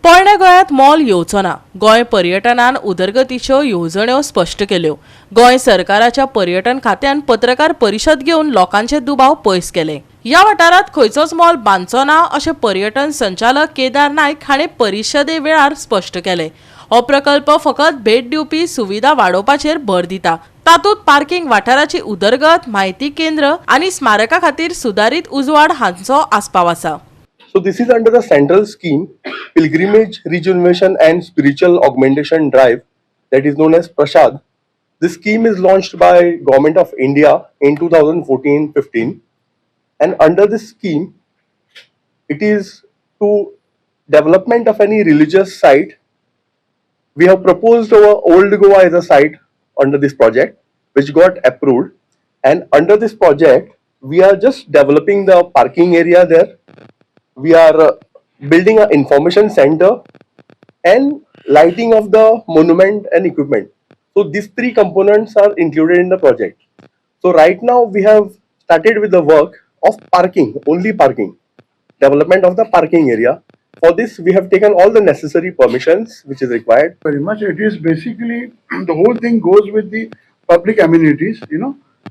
पोरण्या गोंयांत मॉल येवचो ना. गोंय पर्यटनान उदरगतीच्यो येवजण्यो स्पश्ट केल्यो. गोंय सरकाराच्या पर्यटन खात्यान पत्रकार परिशद घेवन लोकांचे दुबाव पयस केले. ह्या वाठारात खंयचोच मॉल बांदचो ना अशें पर्यटन संचालक केदार नायक हाणें परिशदे वेळार स्पश्ट केले. हो प्रकल्प फकत भेट दिवपी सुविधा वाडोवपाचेर भर दिता. तातूंत पार्किंग वाठाराची उदरगत, म्हायती केंद्र आनी स्मारका खातीर सुदारीत उजवाड हांचो आस्पाव आसा. So this is under the central scheme, Pilgrimage, Rejuvenation and Spiritual Augmentation Drive, that is known as Prashad. This scheme is launched by Government of India in 2014-15, and under this scheme, it is to development of any religious site. We have proposed our Old Goa as a site under this project, which got approved, and under this project, we are just developing the parking area there. We are building an information center and lighting of the monument and equipment. So these three components are included in the project. So right now we have started with the work of parking, only parking, development of the parking area. For this we have taken all the necessary permissions which is required. Very much. It is basically the whole thing goes with the public amenities,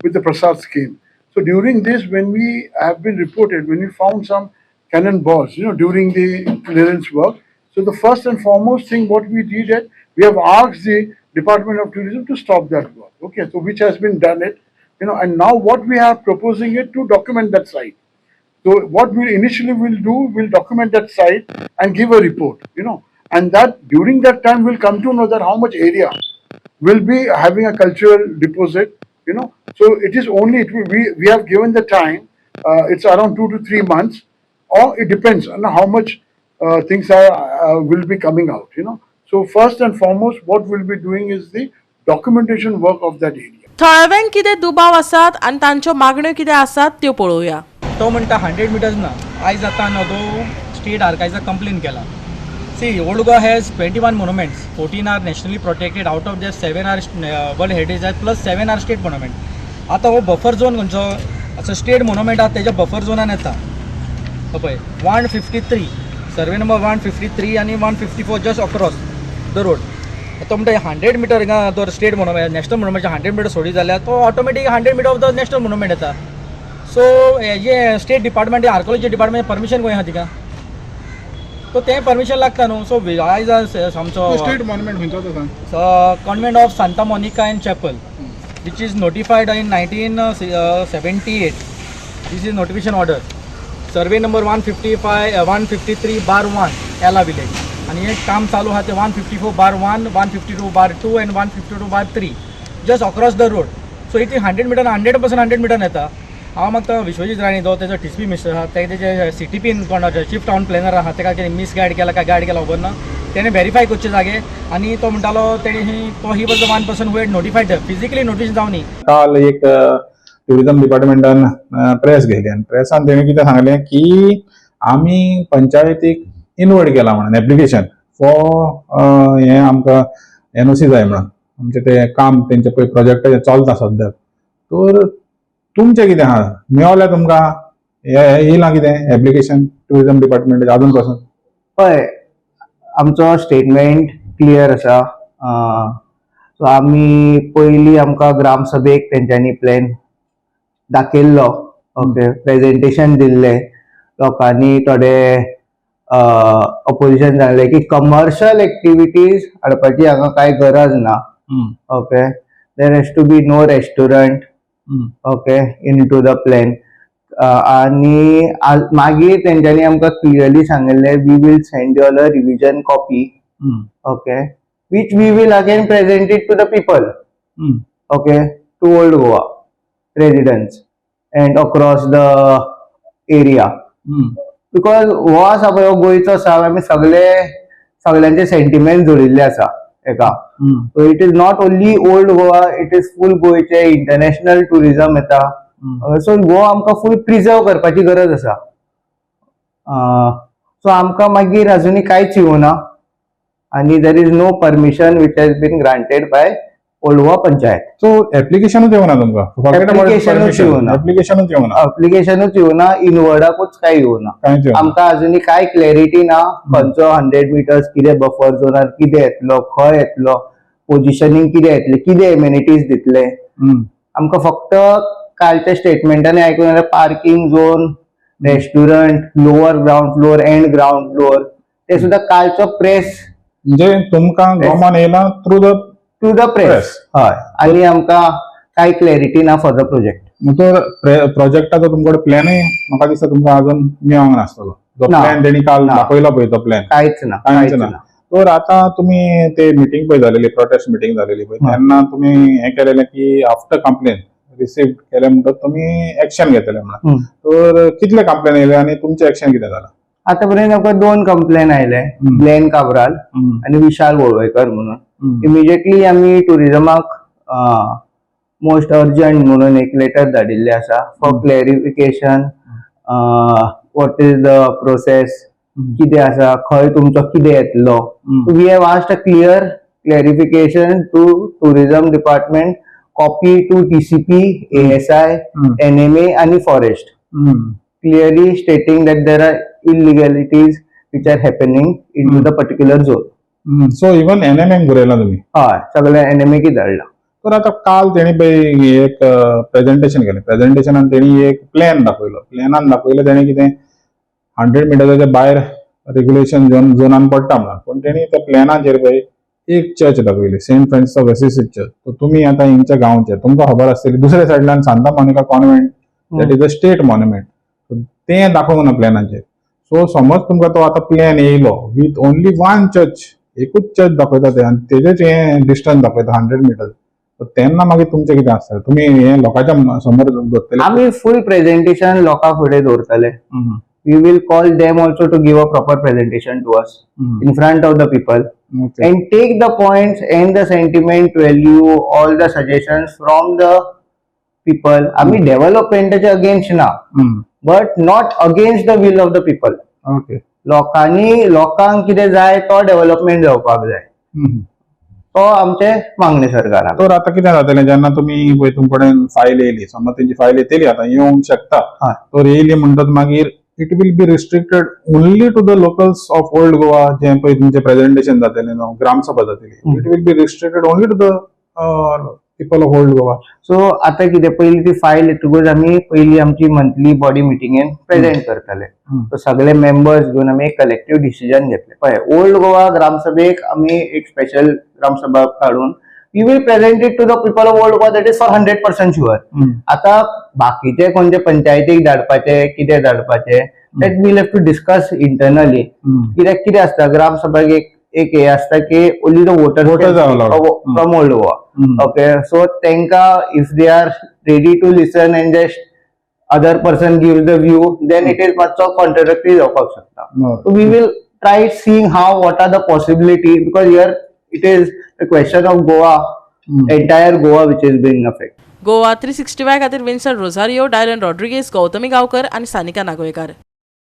with the Prasad scheme. So during this, when we have been reported, when we found some cannonballs, during the clearance work. So the first and foremost thing what we did is we have asked the Department of Tourism to stop that work. Okay, so which has been done it, and now what we are proposing it to document that site. So what we initially will do, we'll document that site and give a report, and that during that time we'll come to know that how much area will be having a cultural deposit, So it is only, we have given the time, it's around 2 to 3 months. Or it depends on how much things will be coming out, So first and foremost, what we'll be doing is the documentation work of that area. थळाव्यांक कितें दुबाव आसात आनी तांच्यो मागण्यो कितें आसात त्यो पळोवया. तो म्हणटा 100 मिटर्स ना. आयज आतां तो स्टेट आर्कायव्जाक कंप्लेन केला. See old Goa has 21 monuments. 14 are nationally protected. Out of that 7 are world heritage आहेत प्लस 7 आर स्टेट मोन्युमेंट. आतां हो बफर झोन खंयचो असो स्टेट मोन्युमेंट आहा तेच्या बफर झोनान येता. पळय 153 सर्वे नंबर 153 आणि 154 जस्ट अक्रॉस द रोड. तो म्हणटा 100 मिटर हिंगा तो स्टेट मोन्युमेंट नॅशनल मोन्युमेंटचे 100 मिटर सोडी जाल्यार तो automatic 100 metre off the national monument येता. सो हेजे state department archaeology department permission खंय आहा तिका, तो तें परमिशन लागता न्हू. सो आयज आमचो स्टेट मोन्युमेंट खंयचो तो सांग. Convent of Santa Monica end chapel which is notified in 1978. This is notification order. Survey number 153/1 एला विलेज आणि हे काम चालू आहा ते 154/1, 152/2 and 152/3 just across the road. So इथे 100 मिटर 100% 100 मिटर येता. हांव म्हाका विश्वजीत राणी जो तेजो टीसीपी मिनिस्टर आहा तेजे CTP कोणाचे चीफ टाउन प्लॅनर आहा तेका कितें मिसगायड केला काय गायड केला खबर ना. तेणें व्हेरीफाय करचे जागे आणि तो म्हणटालो तेणी he was the 1 who had notified physically notice जावनी. काल एक टुरिझम डिपार्टमेंटान प्रेस घेतली आणि प्रेसान तेणी कितें सांगलें की आमी पंचायतीक इनवर्ट केला म्हणून एप्लिकेशन फॉर हें आमकां NOC जाय म्हणून आमचें तें काम तेंचें पळय प्रोजेक्ट चलता सद्याक. तर तुमचें कितें आहा मेळ्ळें तुमकां येयलां कितें एप्लिकेशन टुरिझम डिपार्टमेंटाचें अजून पासून? हय, आमचो स्टेटमेंट क्लियर आसा. सो आमी पयलीं आमकां ग्रामसभेक तेंच्यांनी प्लॅन दाखयल्लो. ओके, प्रेजेंटेशन दिल्लें. लोकांनी थोडे अपोजिशन सांगलें की कमर्शियल एक्टिविटीज हाडपाची हांगा कांय गरज ना. Okay, there has to be no restaurant okay into the plan. आणि मागीर तेंच्यांनी आमकां क्लियरली सांगिल्लें we will send you all a revision copy. Okay, which we will again present it to the people. Okay, to Old Goa residents and across the area. Because हो आसा पळय हो गोंयचो आसा आमी सगळ्यांचे सेंटिमेंट जोडिल्ले आसा एका. So it is not only old Goa, it is full गोंयचे इंटरनॅशनल टुरिझम येता. सो हो आमकां फूल प्रिजर्व करपाची गरज आसा. सो आमकां मागीर अजुनी कांयच येवना. And there is no permission which has been granted by old Goa panchayat. So एप्लिकेशनूच येवना तुमकां Applicationच येवना. एप्लिकेशनूच येवना अप्लिकेशनूच येवना, इनवर्डाकूच काय येवना. कांयच येवना. आमकां अजुनी काय क्लॅरिटी ना खंयचो 100 मिटर्स कितें बफर झोनार कितें येतलो, खंय येतलो, पोजिशनिंग कितें येतलें, कितें एम्युनिटीज दितले. हम्म. आमकां फक्त कालच्या स्टेटमेंटांनी आयकून येयलें parking zone, restaurant, lower ground floor, end ground floor, ते सुद्दां कालचो प्रेस म्हणजे तुमकां गॉमान येयला through the two the press. Press. हय, आनी आमकां काय क्लॅरिटी ना फॉर द प्रोजेक्ट. तो प्रोजेक्टाचो तुमकडे प्लॅनूय म्हाका दिसता तुमकां अजून मेळोंक नासतलो. जो ना. प्लॅन तेणी काल ना. दाखयलो पळय तो प्लॅन कांयच ना, कांयच कांयच ना. ना. तर आता तुम्ही ते मिटींग पळय जालेली, प्रोटेस्ट मिटींग जालेली पळय, तेन्ना तुम्ही हे केलेले की आफ्टर कंप्लेन रिसीव्ह केले म्हणटच तुम्ही एक्शन घेतले म्हणून. हम्म. तर कितले कंप्लेन येयले आणि तुमचे एक्शन कितें जालां? आतां पर्यंत आमकां 2 कंप्लेन आयले, ग्लेन काब्राल आनी विशाल वळवयकर म्हणून. इमिजिएटली आमी टुरिजमाक मोस्ट अर्जंट म्हणून एक लेटर धाडिल्ले आसा for clarification what is the process, कितें आसा, खंय तुमचो कितें येतलो. We have asked a clear clarification to tourism department, copy to TCP, ASI, NMA आनी forest, clearly stating that there are illegalities which are happening into the particular zone. So even NMA बरयला तुम्ही. हय, सगळे NMA की धाडला. तर आता काल तेणी पळय एक प्रेझेंटेशन केलें. प्रेझेंटेशनान तेणी एक प्लॅन दाखयलो. प्लॅनान दाखयलें तेणी कितें 100 मिटराच्या भायर रेग्युलेशन झोनान पडटा म्हणून. पण तेणी त्या प्लॅनाचेर पळय एक चर्च दाखयली, saint Francis of Assisi church. तर तुमी आतां हिंगच्या गांवचे, तुमकां खबर आसतली दुसऱ्या सायडल्यान Santa Monica convent, that is a state monument, तें दाखोवंक ना प्लॅनाचेर. सो समज तुमकां तो आतां प्लॅन येयलो विथ ओन्ली वन चर्च, एकूच चर्च दाखयता ते आनी तेजेच हें डिस्टन्स दाखयता 100 मिटर, तेन्ना मागीर तुमचें कितें आसता? तुमी हें लोकांच्या समोर दवरतले? आमी फुल प्रेझेंटेशन लोकां फुडें दवरतले. We will call them also to give a proper presentation to us in front of the people and take the points and the sentiment value, all the suggestions from the people. आमी डेव्हलपमेंटाचे against ना, but not against the will of the people. Okay. लोकांक कितें जाय तो development जावपाक जाय, तो आमचे मागणी सरकाराक. तर आता कितें जातलें जेन्ना तुमी पळय तुम कडेन फायल येयली, समज तेंची फायल येतली आतां येवंक शकता, तर येयली म्हणटच मागीर it will be restricted only to the locals of old Goa, जे पळय तुमचें प्रेझेंटेशन जातलें न्हू, ग्रामसभा जातली, it will be restricted only to the people of old Goa. So आतां कितें, पयली ती फायल येतकूच आमी पयली आमची मंथली बॉडी मिटिंगेन प्रेझेंट करतले. सो सगळे मेंबर्स घेवन आमी एक कलेक्टिव्ह डिसिजन घेतले. पळय, ओल्ड गोवा ग्रामसभेक आमी एक स्पेशल ग्रामसभा काडून we will present it to the people of old Goa, that is for 100% sure. आतां बाकीचे कोणते पंचायतीक धाडपाचे, कितें धाडपाचे, that will have to discuss internally. कित्याक कितें आसता, ग्रामसभाक एक हे आसता की only the voters from old Goa. Okay, so तेंकां if they are ready to listen and just other person gives the view, then it is मातसो कॉन्ट्रडिक्टरी जावपाक शकता. So we will try seeing how what are the possibility, because here it is the question of Goa, entire Goa which is being affect. Goa 365 खातीर विन्संट रोझारियो, डायरन रॉड्रिगेज, गौतमी गांवकर आनी सानिका नागोयकार.